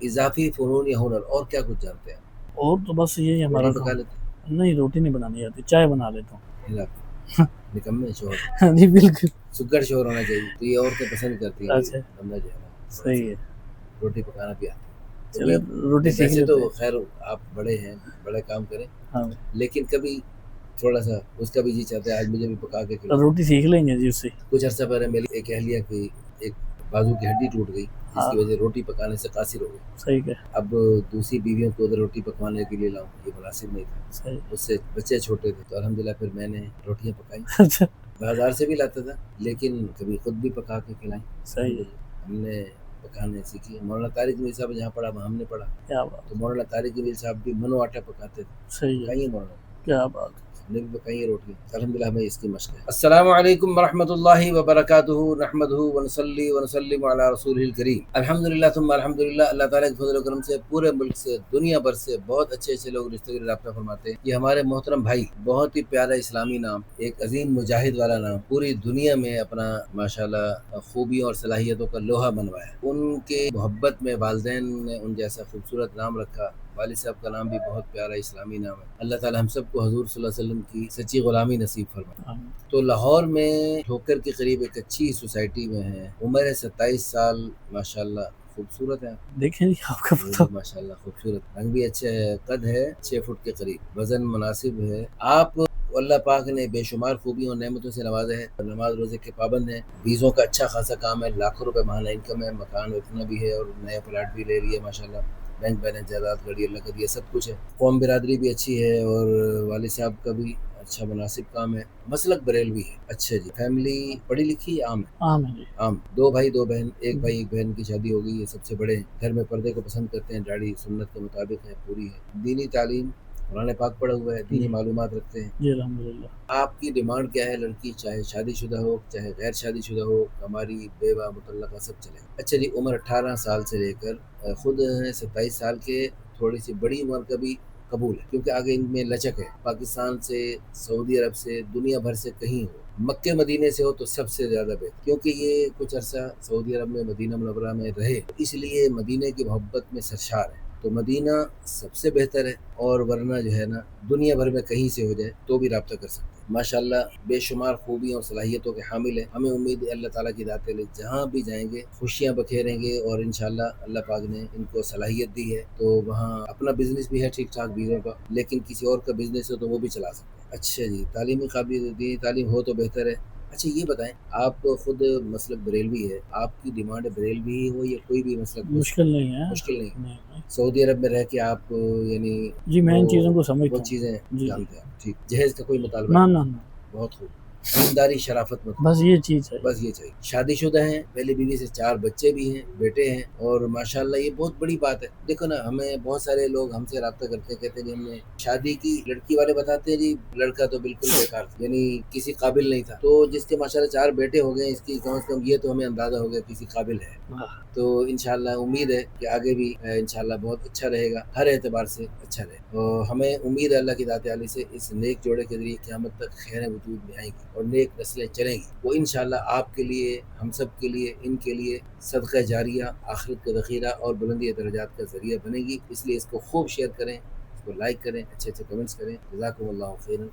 اضافی فنون یا ہنر اور کیا کچھ جانتے ہیں؟ اور تو بس یہی ہمارا روٹی پکا کام. لیتے نہیں روٹی نہیں بنانی آتی, چائے بنا لیتا ہوں. ہیں آپ نکمے شوہر جی بالکل. سگر شوہر ہونا چاہیے. تو یہ عورتیں پسند کرتی ہیں کہ اچھا بندہ جو ہے نا تھوڑا صحیح سا ہے. روٹی پکانا بھی آتا ہے. تو چلے روٹی سیکھ ویسے لیتے تو ہیں. خیر آپ بڑے ہیں, بڑے کام کریں, ہاں لیکن کبھی تھوڑا سا اس کا بھی جی چاہتا ہے آج مجھے بھی پکا کے کھلاؤ. روٹی سیکھ لیں گے جی اس سے. کچھ عرصہ پہلے میری ایک اہلیہ کی ایک بازو کی ہڈی ٹوٹ گئی, جس ہاں کی وجہ روٹی پکانے سے قاصر ہو گئی. صحیح ہے. اب دوسری بیویوں کو ادھر روٹی پکوانے کے لیے لاؤں, یہ مناسب نہیں تھا. صحیح. اس سے بچے چھوٹے تھے, تو الحمدللہ پھر میں نے روٹیاں پکائی. اچھا بازار سے بھی لاتا تھا, لیکن کبھی خود بھی پکا کے کھلائیں. صحیح ہے. ہم نے پکانے سیکھی. مولانا طارق جمیل صاحب جہاں پڑھا ہم نے پڑھا, کیا بات. تو مولانا طارق جمیل صاحب بھی منو آٹا پکاتے تھے. صحیح ہے. پکائیے مولانا, کیا بات. ہم نے بھی پکائی روٹی. الحمدللہ ہمیں اس کی مشق ہے. السلام علیکم ورحمۃ اللہ وبرکاتہ. نحمدہ ونصلی ونسلم علی رسولہ الکریم. الحمدللہ ثم الحمدللہ. اللہ تعالیٰ کے فضل و کرم سے پورے ملک سے, دنیا بھر سے بہت اچھے اچھے لوگ رشتے داری رابطہ فرماتے ہیں. یہ ہمارے محترم بھائی, بہت ہی پیارا اسلامی نام, ایک عظیم مجاہد والا نام, پوری دنیا میں اپنا ماشاءاللہ خوبیوں اور صلاحیتوں کا لوہا منوایا. ان کے محبت میں والدین نے ان جیسا خوبصورت نام رکھا. والد صاحب کا نام بھی بہت پیارا اسلامی نام ہے. اللہ تعالی ہم سب کو حضور صلی اللہ علیہ وسلم کی سچی غلامی نصیب فرمائے. تو لاہور میں ٹھوکر کے قریب ایک اچھی سوسائٹی میں ہے. عمر ہے 27 سال. ماشاءاللہ خوبصورت ہے, دیکھیں جی آپ کا پتہ. ماشاءاللہ خوبصورت, رنگ بھی اچھا ہے, قد ہے 6 فٹ کے قریب, وزن مناسب ہے. آپ اللہ پاک نے بے شمار خوبیوں اور نعمتوں سے نوازا ہے. نماز روزے کے پابند ہیں. ویزوں کا اچھا خاصا کام ہے, لاکھوں روپے ماہانہ انکم ہے. مکان اتنا بھی ہے, اور نیا پلاٹ بھی لے لیے ماشاءاللہ. بینک بیلنس, جائیداد, گاڑی اللہ کا دیا, سب کچھ ہے. قوم برادری بھی اچھی ہے, اور والد صاحب کا بھی اچھا مناسب کام ہے. مسلک بریلوی ہے. اچھا جی. فیملی پڑھی لکھی عام ہے؟ عام ہے جی. عام. 2 بھائی 2 بہن. ایک بھائی ایک بہن کی شادی ہو گئی ہے, سب سے بڑے ہیں. گھر میں پردے کو پسند کرتے ہیں, داڑھی سنت کے مطابق ہے, پوری ہے. دینی تعلیم, قرآن پاک پڑھا ہوا ہے, دینی معلومات رکھتے ہیں. جی الحمدللہ. آپ کی ڈیمانڈ کیا ہے؟ لڑکی چاہے شادی شدہ ہو چاہے غیر شادی شدہ ہو, ہماری بیوہ مطلقہ سب چلے. اچھا جی. عمر 18 سال سے لے کر خود ہیں 27 سال کے, تھوڑی سی بڑی عمر کا بھی قبول ہے, کیونکہ آگے ان میں لچک ہے. پاکستان سے, سعودی عرب سے, دنیا بھر سے کہیں ہو, مکے مدینے سے ہو تو سب سے زیادہ بہتر, کیونکہ یہ کچھ عرصہ سعودی عرب میں مدینہ منورہ میں رہے, اس لیے مدینے کی محبت میں سرشار ہے. تو مدینہ سب سے بہتر ہے, اور ورنہ جو ہے نا دنیا بھر میں کہیں سے ہو جائے تو بھی رابطہ کر سکتے ہیں. ماشاءاللہ بے شمار خوبیوں اور صلاحیتوں کے حامل ہیں. ہمیں امید ہے اللہ تعالیٰ کی ذات علیہ جہاں بھی جائیں گے خوشیاں بکھیریں گے, اور انشاءاللہ اللہ پاک نے ان کو صلاحیت دی ہے, تو وہاں اپنا بزنس بھی ہے ٹھیک ٹھاک بیویوں کا, لیکن کسی اور کا بزنس ہو تو وہ بھی چلا سکتے ہیں. اچھا جی. تعلیمی قابلیت, دینی تعلیم ہو تو بہتر ہے. اچھا یہ بتائیں, آپ خود مسلک بریلوی ہے, آپ کی ڈیمانڈ بریلوی ہی ہو یا کوئی بھی مسلک ہو؟ مشکل نہیں ہے. مشکل نہیں. سعودی عرب میں رہ کے آپ یعنی جی میں ان چیزوں کو سمجھتا وہ ہوں. چیزیں جی جانتے ہیں. ٹھیک. جہیز کا کوئی مطالبہ نہ نہیں؟ نہ نہ, بہت خوب. ایمانداری, شرافت, مت, بس یہ چیز ہے. بس یہ چاہیے. شادی شدہ ہیں, پہلی بیوی سے 4 بچے بھی ہیں, بیٹے ہیں, اور ماشاءاللہ یہ بہت بڑی بات ہے. دیکھو نا, ہمیں بہت سارے لوگ ہم سے رابطہ کرتے ہیں, کہتے ہیں جی ہم نے شادی کی, لڑکی والے بتاتے ہیں جی لڑکا تو بالکل بیکار تھا, یعنی کسی قابل نہیں تھا. تو جس کے ماشاءاللہ 4 بیٹے ہو گئے, اس کی کم از کم یہ تو ہمیں اندازہ ہو گیا کسی قابل ہے. تو انشاءاللہ امید ہے کہ آگے بھی انشاءاللہ بہت اچھا رہے گا, ہر اعتبار سے اچھا رہے گا. اور ہمیں امید ہے اللہ کی ذات عالی سے اس نیک جوڑے کے ذریعے قیامت تک خیریں وجود میں آئیں گی, اور نیک نسلیں چلیں گی. وہ انشاءاللہ آپ کے لیے, ہم سب کے لیے, ان کے لیے صدقہ جاریہ, آخرت کا ذخیرہ اور بلندی درجات کا ذریعہ بنے گی. اس لیے اس کو خوب شیئر کریں, اس کو لائک کریں, اچھے اچھے کمنٹس کریں. جزاکم اللہ خیرا.